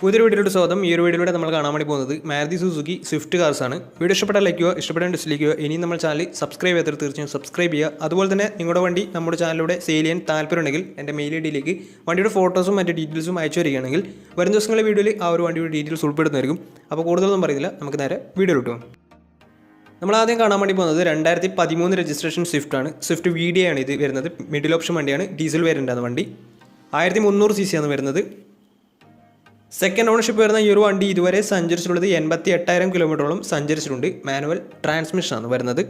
പുതിയൊരു വീഡിയോയുടെ സ്വാഗതം. ഈ ഒരു വീഡിയോയിലൂടെ നമ്മൾ കാണാൻ വേണ്ടി പോകുന്നത് മാരുതി സുസുക്കി സ്വിഫ്റ്റ് കാർസ് ആണ്. വീഡിയോ ഇഷ്ടപ്പെട്ടാൽ ലൈക്ക് ചെയ്യുക, ഇഷ്ടപ്പെട്ടാൽ ഡിസ്ലൈക്ക് ചെയ്യുക. ഇനി നമ്മൾ ചാനൽ സബ്സ്ക്രൈബ് ചെയ്തിട്ട് തീർച്ചയായും സബ്സ്ക്രൈബ് ചെയ്യുക. അതുപോലെ തന്നെ നിങ്ങളുടെ വണ്ടി നമ്മുടെ ചാനലിലൂടെ സെയിൽ ചെയ്യാൻ താല്പര്യമുണ്ടെങ്കിൽ എൻ്റെ മെയിൽ ഐഡിയിലേക്ക് വണ്ടിയുടെ ഫോട്ടോസും മറ്റ് ഡീറ്റെയിൽസും അയച്ചു വരികയാണെങ്കിൽ വരും ദിവസങ്ങളിലെ വീഡിയോയിൽ ആ ഒരു വണ്ടിയുടെ ഡീറ്റെയിൽസ് ഉൾപ്പെടുന്നതായിരിക്കും. അപ്പോൾ കൂടുതലൊന്നും പറയുന്നില്ല, നമുക്ക് നേരെ വീഡിയോ കിട്ടും. നമ്മൾ ആദ്യം കാണാൻ വേണ്ടി പോകുന്നത് 2013 രജിസ്ട്രേഷൻ സ്വിഫ്റ്റ് ആണ്. സ്വിഫ്റ്റ് VD ആണ് ഇത് വരുന്നത്. മിഡിൽ ഓപ്ഷൻ വണ്ടിയാണ്, ഡീസൽ വേരിയൻ്റ് ആണ് വണ്ടി. 1300 cc ആണ് വരുന്നത്. സെക്കൻഡ് ഓണർഷിപ്പ് വരുന്ന ഈ ഒരു വണ്ടി ഇതുവരെ സഞ്ചരിച്ചിട്ടുള്ളത് 88,000 കിലോമീറ്ററോളം സഞ്ചരിച്ചിട്ടുണ്ട്. മാനുവൽ ട്രാൻസ്മിഷനാണ് വരുന്നത്.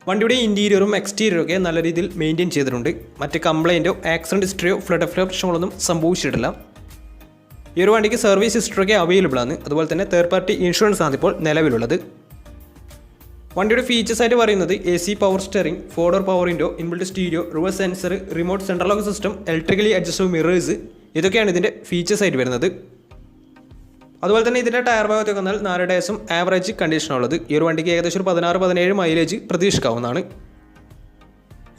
വണ്ടിയുടെ ഇൻറ്റീരിയറും എക്സ്റ്റീരിയറും ഒക്കെ നല്ല രീതിയിൽ മെയിൻറ്റെയിൻ ചെയ്തിട്ടുണ്ട്. മറ്റ് കംപ്ലൈൻറ്റോ ആക്സിഡൻറ്റ് ഹിസ്റ്ററിയോ ഫ്ലഡ് പ്രശ്നങ്ങളൊന്നും സംഭവിച്ചിട്ടില്ല. ഈ ഒരു വണ്ടിക്ക് സർവീസ് ഹിസ്റ്ററിയൊക്കെ അവൈലബിൾ ആണ്. അതുപോലെ തന്നെ തേർഡ് പാർട്ടി ഇൻഷുറൻസ് ആണ് ഇപ്പോൾ നിലവിലുള്ളത്. വണ്ടിയുടെ ഫീച്ചേഴ്സ് ആയിട്ട് പറയുന്നത് AC power steering, 4 door power window, inbuilt stereo, reverse sensor, remote central lock system, electrically adjustable mirrors, ഇതൊക്കെയാണ് ഇതിൻ്റെ ഫീച്ചേഴ്സ് ആയിട്ട് വരുന്നത്. അതുപോലെ തന്നെ ഇതിൻ്റെ ടയർ ഭാഗത്തൊക്കെ വന്നാൽ 4 ടയേഴ്സും ആവറേജ് കണ്ടീഷനുള്ളത്. ഈ ഒരു വണ്ടിക്ക് ഏകദേശം ഒരു 16-17 മൈലേജ് പ്രതീക്ഷിക്കാവുന്നതാണ്.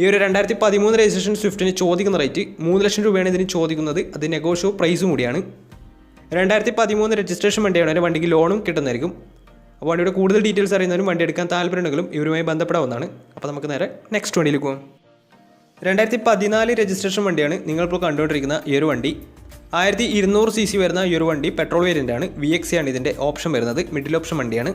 ഈ ഒരു 2013 രജിസ്ട്രേഷൻ സ്വിഫ്റ്റിന് ചോദിക്കുന്ന റേറ്റ് 3 ലക്ഷം രൂപയാണ് ഇതിന് ചോദിക്കുന്നത്. അത് നെഗോഷ്യോ പ്രൈസും കൂടിയാണ്. 2013 രജിസ്ട്രേഷൻ വണ്ടിയാണ്. വണ്ടിക്ക് ലോണും കിട്ടുന്നതായിരിക്കും. അപ്പോൾ വണ്ടിയുടെ കൂടുതൽ ഡീറ്റെയിൽസ് അറിയുന്നവരും വണ്ടി എടുക്കാൻ താല്പര്യമുണ്ടെങ്കിലും ഇവരുമായി ബന്ധപ്പെടാവുന്നതാണ്. അപ്പോൾ നമുക്ക് നേരെ നെക്സ്റ്റ് വണ്ടിയിലേക്ക് പോകാം. 2014 രജിസ്ട്രേഷൻ വണ്ടിയാണ് നിങ്ങളിപ്പോൾ കണ്ടുകൊണ്ടിരിക്കുന്ന ഈ ഒരു വണ്ടി. 1200 cc വരുന്ന ഈ ഒരു വണ്ടി പെട്രോൾ വേരിയൻ്റ് ആണ്. VXC ആണ് ഇതിൻ്റെ ഓപ്ഷൻ വരുന്നത്. മിഡിൽ ഓപ്ഷൻ വണ്ടിയാണ്.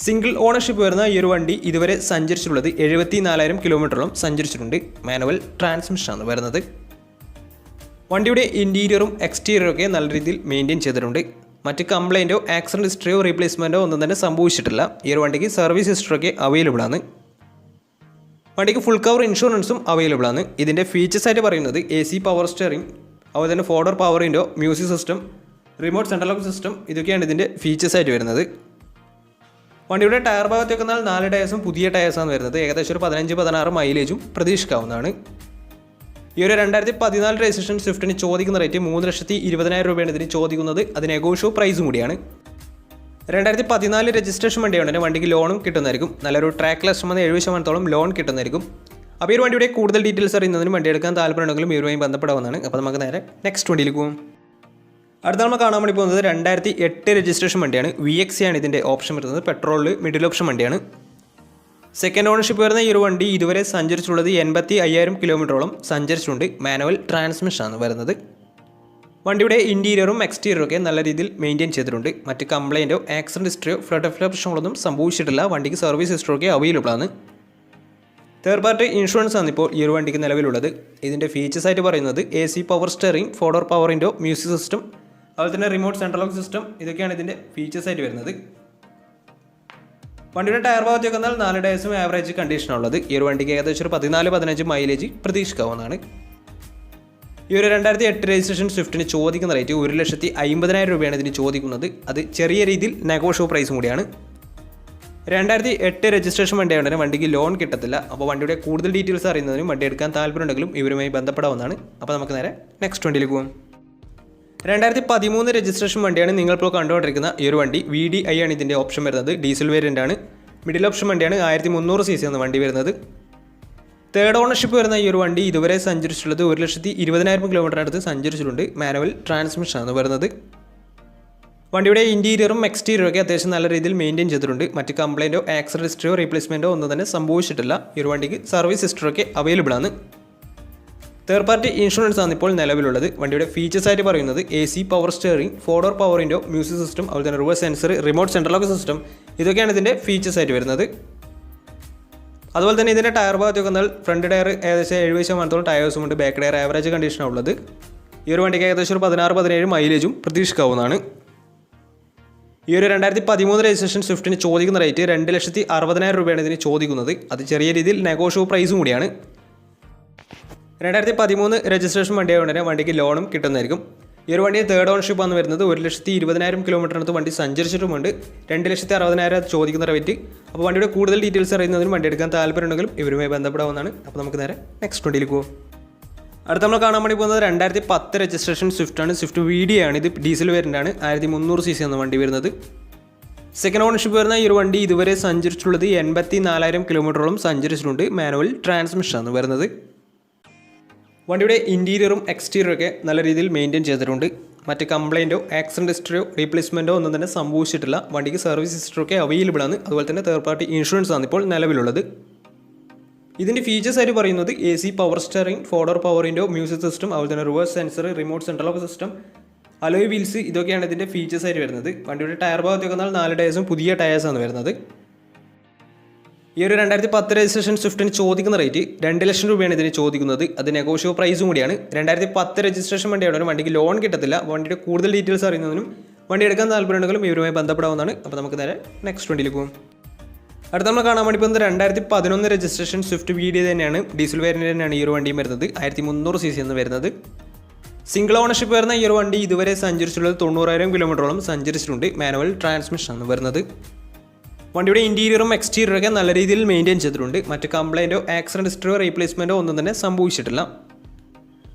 സിംഗിൾ ഓണർഷിപ്പ് വരുന്ന ഈ ഒരു വണ്ടി ഇതുവരെ സഞ്ചരിച്ചിട്ടുള്ളത് 74,000 കിലോമീറ്ററോളം സഞ്ചരിച്ചിട്ടുണ്ട്. മാനുവൽ ട്രാൻസ്മിഷനാണ് വരുന്നത്. വണ്ടിയുടെ ഇൻറ്റീരിയറും എക്സ്റ്റീരിയറും ഒക്കെ നല്ല രീതിയിൽ മെയിൻറ്റെയിൻ ചെയ്തിട്ടുണ്ട്. മറ്റ് കംപ്ലൈൻറ്റോ ആക്സിഡൻറ്റ് ഹിസ്റ്ററിയോ റീപ്ലേസ്മെൻറ്റോ ഒന്നും തന്നെ സംഭവിച്ചിട്ടില്ല. ഈ ഒരു വണ്ടിക്ക് സർവീസ് ഹിസ്റ്ററിയൊക്കെ അവൈലബിൾ ആണ്. വണ്ടിക്ക് ഫുൾ കവർ ഇൻഷുറൻസും അവൈലബിൾ ആണ്. ഇതിൻ്റെ ഫീച്ചേഴ്സ് ആയിട്ട് പറയുന്നത് AC പവർ സ്റ്റിയറിംഗ്, അതുപോലെ തന്നെ 4 door power window, music system, remote central lock system, ഇതൊക്കെയാണ് ഇതിൻ്റെ ഫീച്ചേഴ്സ് ആയിട്ട് വരുന്നത്. വണ്ടിയുടെ ടയർ ഭാഗത്തേക്ക് വന്നാൽ 4 ടയേഴ്സും പുതിയ ടയേഴ്സാണ് വരുന്നത്. ഏകദേശം ഒരു 15-16 മൈലേജും പ്രതീക്ഷിക്കാവുന്നതാണ്. ഈ ഒരു 2014 രജിസ്ട്രേഷൻ സ്വിഫ്റ്റിന് ചോദിക്കുന്ന റേറ്റ് 3,20,000 രൂപയാണ് ഇതിന് ചോദിക്കുന്നത്. അത് നെഗോഷ്യോ പ്രൈസും കൂടിയാണ്. 2014 രജിസ്ട്രേഷൻ വണ്ടിയാണ്. വണ്ടിക്ക് ലോണും കിട്ടുന്നതായിരിക്കും. നല്ലൊരു ട്രാക്ക് ലക്ഷം 70% ലോൺ കിട്ടുന്നതായിരിക്കും. അപ്പോൾ ഈ ഒരു വണ്ടിയുടെ കൂടുതൽ ഡീറ്റെയിൽസ് അറിയുന്നതിനും വണ്ടി എടുക്കാൻ താല്പര്യമുണ്ടെങ്കിലും ഇവരുമായി ബന്ധപ്പെടാവുന്നതാണ്. അപ്പോൾ നമുക്ക് നേരെ നെക്സ്റ്റ് വണ്ടിയിലേക്ക് പോകും. അടുത്ത നമ്മൾ കാണാൻ വേണ്ടി പോകുന്നത് 2008 രജിസ്ട്രേഷൻ വണ്ടിയാണ്. VXC ആണ് ഇതിൻ്റെ ഓപ്ഷൻ വരുന്നത്. പെട്രോളിൽ മിഡിൽ ഓപ്ഷൻ വണ്ടിയാണ്. സെക്കൻഡ് ഓണർഷിപ്പ് വരുന്ന ഈ ഒരു വണ്ടി ഇതുവരെ സഞ്ചരിച്ചിട്ടുള്ളത് 85,000 കിലോമീറ്ററോളം സഞ്ചരിച്ചിട്ടുണ്ട്. മാനുവൽ ട്രാൻസ്മിഷനാണ് വരുന്നത്. വണ്ടിയുടെ ഇൻറ്റീരിയറും എക്സ്റ്റീരിയറും ഒക്കെ നല്ല രീതിയിൽ മെയിൻറ്റെയിൻ ചെയ്തിട്ടുണ്ട്. മറ്റ് കംപ്ലൈൻറ്റോ ആക്സിഡൻറ്റ് ഹിസ്റ്ററിയോ ഫ്ലഡ് പ്രശ്നങ്ങളൊന്നും സംഭവിച്ചിട്ടില്ല. വണ്ടിക്ക് സർവീസ് ഹിസ്റ്ററിയൊക്കെ അവൈലബിൾ ആണ്. തേർഡ് പാർട്ടി ഇൻഷുറൻസ് ആണ് ഇപ്പോൾ ഈ ഒരു വണ്ടിക്ക് നിലവിലുള്ളത്. ഇതിൻ്റെ ഫീച്ചേഴ്സ് ആയിട്ട് പറയുന്നത് AC power steering, 4 door power window, music system, അതുപോലെ തന്നെ റിമോട്ട് സെൻട്രൽ ലോക്ക് സിസ്റ്റം, ഇതൊക്കെയാണ് ഇതിൻ്റെ ഫീച്ചേഴ്സ് ആയിട്ട് വരുന്നത്. വണ്ടിയുടെ ടയർ ഭാഗത്തേക്ക് വന്നാൽ 4 ടയേഴ്സും ആവറേജ് കണ്ടീഷനുള്ളത്. ഈ ഒരു വണ്ടിക്ക് ഏകദേശം ഒരു 14-15 മൈലേജ് പ്രതീക്ഷിക്കാവുന്നതാണ്. ഈ ഒരു 2008 രജിസ്ട്രേഷൻ സ്വിഫ്റ്റിന് ചോദിക്കുന്ന റേറ്റ് 1,50,000 രൂപയാണ് ഇതിന് ചോദിക്കുന്നത്. അത് ചെറിയ രീതിയിൽ നെഗോഷ്യോ പ്രൈസും കൂടിയാണ്. 2008 രജിസ്ട്രേഷൻ വണ്ടിയായതുകൊണ്ട് വണ്ടിക്ക് ലോൺ കിട്ടത്തില്ല. അപ്പോൾ വണ്ടിയുടെ കൂടുതൽ ഡീറ്റെയിൽസ് അറിയുന്നതിനും വണ്ടി എടുക്കാൻ താല്പര്യമുണ്ടെങ്കിലും ഇവരുമായി ബന്ധപ്പെടാവുന്നതാണ്. അപ്പോൾ നമുക്ക് നേരെ നെക്സ്റ്റ് വണ്ടിയിലേക്ക് പോകാം. 2013 രജിസ്ട്രേഷൻ വണ്ടിയാണ് നിങ്ങളിപ്പോൾ കണ്ടുകൊണ്ടിരിക്കുന്ന ഈ ഒരു വണ്ടി. VDI ആണ് ഇതിൻ്റെ ഓപ്ഷൻ വരുന്നത്. ഡീസൽ വേരിയൻ്റ് ആണ്. മിഡിൽ ഓപ്ഷൻ വണ്ടിയാണ്. 1300 cc ആണ് വണ്ടി വരുന്നത്. തേർഡ് ഓണർഷിപ്പ് വരുന്ന ഈ ഒരു വണ്ടി ഇതുവരെ സഞ്ചരിച്ചിട്ടുള്ളത് 1,20,000 കിലോമീറ്റർ അടുത്ത് സഞ്ചരിച്ചിട്ടുണ്ട്. മാനുവൽ ട്രാൻസ്മിഷനാണ് വരുന്നത്. വണ്ടിയുടെ ഇൻറ്റീരിയറും എക്സ്റ്റീരിയറും ഒക്കെ അത്യാവശ്യം നല്ല രീതിയിൽ മെയിൻറ്റെയിൻ ചെയ്തിട്ടുണ്ട്. മറ്റ് കംപ്ലൈൻറ്റോ ആക്സിഡൻറ്റ് ഹിസ്റ്ററിയോ റീപ്ലേസ്മെൻറ്റോ ഒന്നും തന്നെ സംഭവിച്ചിട്ടില്ല. ഈ ഒരു വണ്ടിക്ക് സർവീസ് ഹിസ്റ്ററിയൊക്കെ അവൈലബിൾ ആണ്. തേർഡ് പാർട്ടി ഇൻഷുറൻസ് ആണ് ഇപ്പോൾ നിലവിലുള്ളത്. വണ്ടിയുടെ ഫീച്ചേഴ്സ് ആയിട്ട് പറയുന്നത് AC power steering, 4 door power window, music system, അതുപോലെ തന്നെ reverse sensor, remote central lock system, ഇതൊക്കെയാണ് ഇതിൻ്റെ ഫീച്ചേഴ്സ് ആയിട്ട് വരുന്നത്. അതുപോലെ തന്നെ ഇതിൻ്റെ ടയർ ഭാഗത്തൊക്കെ വന്നാൽ ഫ്രണ്ട് ടയർ ഏകദേശം 70% ടയേഴ്സും ഉണ്ട്. ബാക്ക് ടയർ ആവറേജ് കണ്ടീഷനാണ് ഉള്ളത്. ഈ ഒരു വണ്ടിക്ക് ഏകദേശം ഒരു 16-17 മൈലേജും പ്രതീക്ഷിക്കാവുന്നതാണ്. ഈ ഒരു 2013 രജിസ്ട്രേഷൻ സ്വിഫ്റ്റിന് ചോദിക്കുന്ന റേറ്റ് 2,60,000 രൂപയാണ് ഇതിന് ചോദിക്കുന്നത്. അത് ചെറിയ രീതിയിൽ നെഗോഷ്യോ പ്രൈസും കൂടിയാണ്. 2013 രജിസ്ട്രേഷൻ വണ്ടിയായതുകൊണ്ട് തന്നെ വണ്ടിക്ക് ലോണും കിട്ടുന്നതായിരിക്കും. ഈ ഒരു വണ്ടി തേർഡ് ഓണർഷിപ്പ് ആണ് വരുന്നത്. 1,20,000 കിലോമീറ്ററിനടുത്ത് വണ്ടി സഞ്ചരിച്ചിട്ടുമുണ്ട്. 2,60,000 ചോദിക്കുന്ന റേറ്റ്. അപ്പോൾ വണ്ടിയുടെ കൂടുതൽ ഡീറ്റെയിൽസ് അറിയുന്നതിനും വണ്ടി എടുക്കാൻ താല്പര്യമുണ്ടെങ്കിലും ഇവരുമായി ബന്ധപ്പെടാവുന്നതാണ്. അപ്പോൾ നമുക്ക് നേരെ നെക്സ്റ്റ് വണ്ടിയിലേക്ക് പോകും. അടുത്ത നമ്മൾ കാണാൻ വേണ്ടി പോകുന്നത് 2010 രജിസ്ട്രേഷൻ സ്വിഫ്റ്റ് ആണ്. സ്വിഫ്റ്റ് VD ആണ്. ഇത് ഡീസൽ വേരിയൻ്റ് ആണ്. 1300 cc ആണ് വണ്ടി വരുന്നത്. സെക്കൻഡ് ഓണർഷിപ്പ് വരുന്ന ഈ ഒരു വണ്ടി ഇതുവരെ സഞ്ചരിച്ചിട്ടുള്ളത് 84,000 കിലോമീറ്ററോളം സഞ്ചരിച്ചിട്ടുണ്ട്. മാനുവൽ ട്രാൻസ്മിഷനാണ് വരുന്നത്. വണ്ടിയുടെ ഇൻറ്റീരിയറും എക്സ്റ്റീരിയറും ഒക്കെ നല്ല രീതിയിൽ മെയിൻറ്റെയിൻ ചെയ്തിട്ടുണ്ട്. മറ്റ് കംപ്ലയിൻറ്റോ ആക്സിഡൻറ്റ് ഹിസ്റ്ററിയോ റീപ്ലേസ്മെൻറ്റോ ഒന്നും തന്നെ സംഭവിച്ചിട്ടില്ല. വണ്ടിക്ക് സർവീസ് ഹിസ്റ്ററൊക്കെ അവൈലബിൾ ആണ്. അതുപോലെ തന്നെ തേർഡ് പാർട്ടി ഇൻഷുറൻസ് ആണ് ഇപ്പോൾ നിലവിലുള്ളത്. ഇതിൻ്റെ ഫീച്ചേഴ്സ് ആയിട്ട് പറയുന്നത് AC power steering, 4 power window, music system, അതുപോലെ തന്നെ reverse sensor, remote central lock system, alloy wheels, ഇതൊക്കെയാണ് ഇതിൻ്റെ ഫീച്ചേഴ്സ് ആയിട്ട് വരുന്നത്. വണ്ടിയുടെ ടയർ ഭാഗത്തേക്ക് വന്നാൽ 4 ടയേഴ്സും പുതിയ ടയേഴ്സാണ് വരുന്നത്. ഈ ഒരു 2010 രജിസ്ട്രേഷൻ സ്വിഫ്റ്റിന് ചോദിക്കുന്ന റേറ്റ് 2 ലക്ഷം രൂപയാണ് ഇതിന് ചോദിക്കുന്നത്. അത് നെഗോഷ്യബിൾ പ്രൈസും കൂടിയാണ്. 2010 രജിസ്ട്രേഷൻ വണ്ടിയാണ്. വണ്ടിക്ക് ലോൺ കിട്ടത്തില്ല. വണ്ടിയുടെ കൂടുതൽ ഡീറ്റെയിൽസ് അറിയുന്നതിനും വണ്ടി എടുക്കാൻ താല്പര്യമുണ്ടെങ്കിലും ഇവരുമായി ബന്ധപ്പെടാവുന്നതാണ്. അപ്പോൾ നമുക്ക് നേരെ നെക്സ്റ്റ് വണ്ടിയിൽ പോകും. അടുത്ത നമ്മൾ കാണാൻ വേണ്ടി പോകുന്നത് 2011 രജിസ്ട്രേഷൻ സ്വിഫ്റ്റ് വീഡിയോ തന്നെയാണ്. ഡീസൽ വേരിയൻ്റ് തന്നെയാണ് ഈ ഒരു വണ്ടിയും വരുന്നത്. 1300 cc എന്ന് വരുന്നത്. സിംഗിൾ ഓണർഷിപ്പ് വരുന്ന ഈ ഒരു വണ്ടി ഇതുവരെ സഞ്ചരിച്ചിട്ടുള്ളത് 90,000 കിലോമീറ്ററോളം സഞ്ചരിച്ചിട്ടുണ്ട്. മാനുവൽ ട്രാൻസ്മിഷൻ ആണ് വരുന്നത്. വണ്ടിയുടെ ഇൻറ്റീരിയറും എക്സ്റ്റീരിയറൊക്കെ നല്ല രീതിയിൽ മെയിൻറ്റെയിൻ ചെയ്തിട്ടുണ്ട്. മറ്റ് കംപ്ലയിൻറ്റോ ആക്സിഡൻറ്റ് ഹിസ്റ്ററിയോ റീപ്ലേസ്മെൻറ്റോ ഒന്നും തന്നെ സംഭവിച്ചിട്ടില്ല.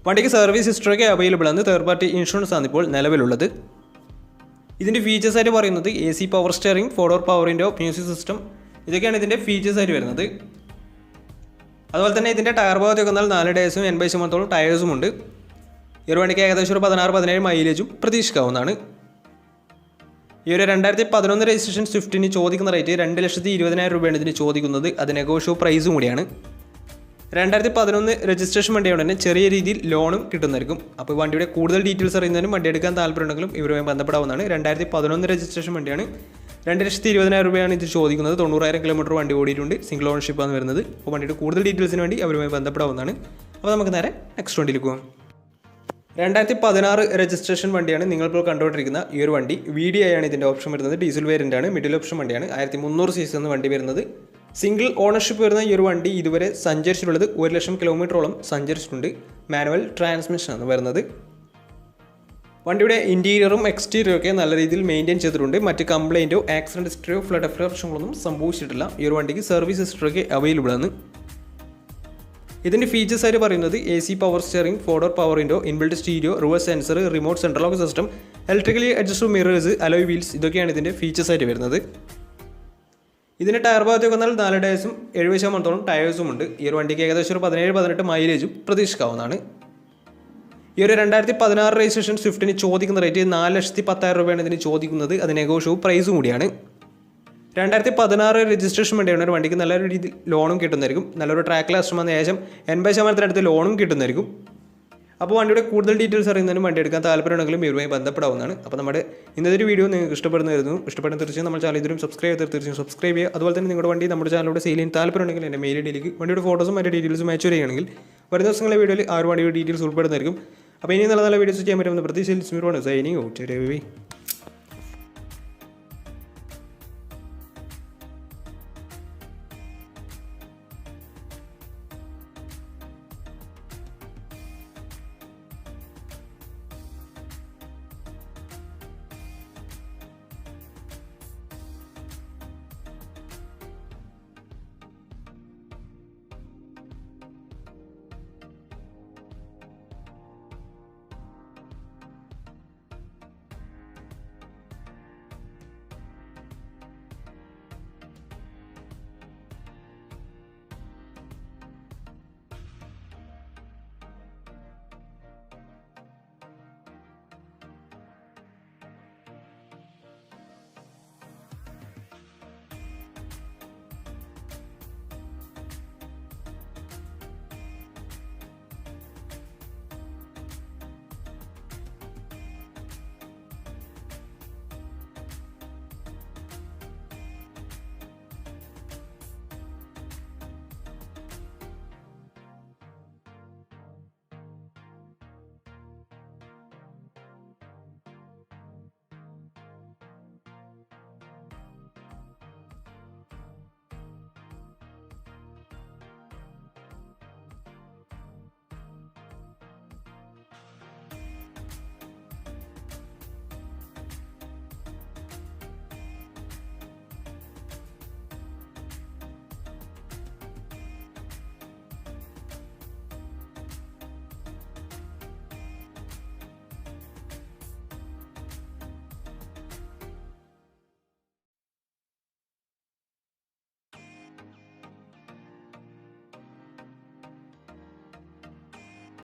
വണ്ടിക്ക് സർവീസ് ഹിസ്റ്ററിയൊക്കെ അവൈലബിൾ ആണ്. തേർഡ് പാർട്ടി ഇൻഷുറൻസ് ആണ് ഇപ്പോൾ നിലവിലുള്ളത്. ഇതിൻ്റെ ഫീച്ചേഴ്സ് ആയിട്ട് പറയുന്നത് AC power steering, 4 power window, music system, ഇതൊക്കെയാണ് ഇതിൻ്റെ ഫീച്ചേഴ്സ് ആയിട്ട് വരുന്നത്. അതുപോലെ തന്നെ ഇതിൻ്റെ ടയർ ഭാഗത്തേക്ക് വന്നാൽ 4 ടയേഴ്സും 80% ടയേഴ്സും ഉണ്ട്. ഈ ഒരു വണ്ടിക്ക് ഏകദേശം ഒരു 16-17 മൈലേജും പ്രതീക്ഷിക്കാവുന്നതാണ്. ഈ ഒരു 2011 രജിസ്ട്രേഷൻ സ്വിഫ്റ്റിന് ചോദിക്കുന്ന റേറ്റ് 2,20,000 രൂപയാണ് ഇതിന് ചോദിക്കുന്നത്. അത് നെഗോഷ്യബിൾ പ്രൈസും കൂടിയാണ്. 2011 രജിസ്ട്രേഷൻ വണ്ടിയോടെ തന്നെ ചെറിയ രീതിയിൽ ലോണും കിട്ടുന്നതായിരിക്കും. അപ്പോൾ വണ്ടിയുടെ കൂടുതൽ ഡീറ്റെയിൽസ് അറിയുന്നതിനും വണ്ടി എടുക്കാൻ താല്പര്യമുണ്ടെങ്കിലും ഇവരുമായി ബന്ധപ്പെടാവുന്നതാണ്. 2011 രജിസ്ട്രേഷൻ വണ്ടിയാണ്. 2,20,000 രൂപയാണ് ഇത് ചോദിക്കുന്നത്. 90,000 കിലോമീറ്റർ വണ്ടി ഓടിയിട്ടുണ്ട്. സിംഗിൾ ഓണർഷിപ്പാണ് വരുന്നത്. അപ്പോൾ വണ്ടിയുടെ കൂടുതൽ ഡീറ്റെയിൽസിന് വേണ്ടി അവരുമായി ബന്ധപ്പെടാവുന്നതാണ്. അപ്പോൾ നമുക്ക് നേരെ നെക്സ്റ്റ് വണ്ടിയിലേക്ക് പോകാം. 2016 രജിസ്ട്രേഷൻ വണ്ടിയാണ് നിങ്ങളിപ്പോൾ കണ്ടുകൊണ്ടിരിക്കുന്ന ഈ ഒരു വണ്ടി. VDI ആണ് ഇതിൻ്റെ ഓപ്ഷൻ വരുന്നത്. ഡീസൽ വേരിയൻ്റ് ആണ്. മിഡിൽ ഓപ്ഷൻ വണ്ടിയാണ്. 1300 cc എന്ന വണ്ടി വരുന്നത്. സിംഗിൾ ഓണർഷിപ്പ് വരുന്ന ഈ ഒരു വണ്ടി ഇതുവരെ സഞ്ചരിച്ചിട്ടുള്ളത് 1 ലക്ഷം കിലോമീറ്ററോളം സഞ്ചരിച്ചിട്ടുണ്ട്. മാനുവൽ ട്രാൻസ്മിഷൻ ആണ് വരുന്നത്. വണ്ടിയുടെ ഇൻറ്റീരിയറും എക്സ്റ്റീരിയറും ഒക്കെ നല്ല രീതിയിൽ മെയിൻറ്റെയിൻ ചെയ്തിട്ടുണ്ട്. മറ്റ് കംപ്ലയിൻറ്റോ ആക്സിഡൻറ്റ് ഹിസ്റ്ററിയോ ഫ്ലഡ് പ്രശ്നങ്ങളൊന്നും സംഭവിച്ചിട്ടില്ല. ഈ ഒരു വണ്ടിക്ക് സർവീസ് ഹിസ്റ്ററിയൊക്കെ അവൈലബിൾ ആണ്. ഇതിൻ്റെ ഫീച്ചേഴ്സ് ആയിട്ട് പറയുന്നത് AC power steering, 4 power window, inbuilt stereo, reverse sensor, remote central lock system, electrically adjustable mirrors, alloy wheels, ഇതൊക്കെയാണ് ഇതിൻ്റെ ഫീച്ചേഴ്സ് ആയിട്ട് വരുന്നത്. ഇതിൻ്റെ ടയർ ഭാഗത്തേക്ക് വന്നാൽ 4 ടയേഴ്സും 70% ടയേഴ്സും ഉണ്ട്. ഈ ഒരു വണ്ടിക്ക് ഏകദേശം ഒരു 17-18 മൈലേജും പ്രതീക്ഷിക്കാവുന്നതാണ്. ഈ ഒരു 2016 രജിസ്ട്രേഷൻ സ്വിഫ്റ്റിന് ചോദിക്കുന്ന റേറ്റ് 4,10,000 രൂപയാണ് ഇതിന് ചോദിക്കുന്നത്. അത് നെഗോഷ്യബിൾ പ്രൈസും കൂടിയാണ്. 2016 രജിസ്ട്രേഷൻ വണ്ടിയാണ്. ഒരു വണ്ടിക്ക് നല്ലൊരു രീതിയിൽ ലോണും കിട്ടുന്നതായിരിക്കും. നല്ലൊരു ട്രാക്ക് ലാസ്റ്റ് വന്ന ഏകദേശം 80% ലോണും കിട്ടുന്നതായിരിക്കും. അപ്പോൾ വണ്ടിയുടെ കൂടുതൽ ഡീറ്റെയിൽസ് അറിയുന്നതിനും വണ്ടി എടുക്കാൻ താല്പര്യമുണ്ടെങ്കിലും ഇവരുമായി ബന്ധപ്പെടാവുന്നതാണ്. അപ്പോൾ നമ്മുടെ ഇന്നത്തെ വീഡിയോ നിങ്ങൾക്ക് ഇഷ്ടപ്പെടുന്നതായിരുന്നു. ഇഷ്ടപ്പെടുന്ന തീർച്ചയായും നമ്മുടെ ചാനൽ ഇതിലും തീർച്ചയായും സബ്സ്ക്രൈബ് ചെയ്യുക. അതുപോലെ തന്നെ നിങ്ങളുടെ വണ്ടി നമ്മുടെ ചാനലിലൂടെ സെയിൽ ചെയ്യാൻ താല്പര്യമുണ്ടെങ്കിൽ എൻ്റെ മെയിൽ ഐഡിയിലേക്ക് വണ്ടിയുടെ ഫോട്ടോസും മറ്റു ഡീറ്റെയിൽസും അയച്ചു വരികയാണെങ്കിൽ വരുന്ന ദിവസങ്ങളിലെ വീഡിയോയിൽ ആ ഒരു വണ്ടിയുടെ ഡീറ്റെയിൽസ് ഉൾപ്പെടുന്നതായിരിക്കും. അപ്പോൾ ഇനി നല്ല നല്ല വീഡിയോസ് ചെയ്യാൻ പറ്റുമെന്ന് പ്രതീക്ഷയിൽ സൈനിങ് ഔട്ട്.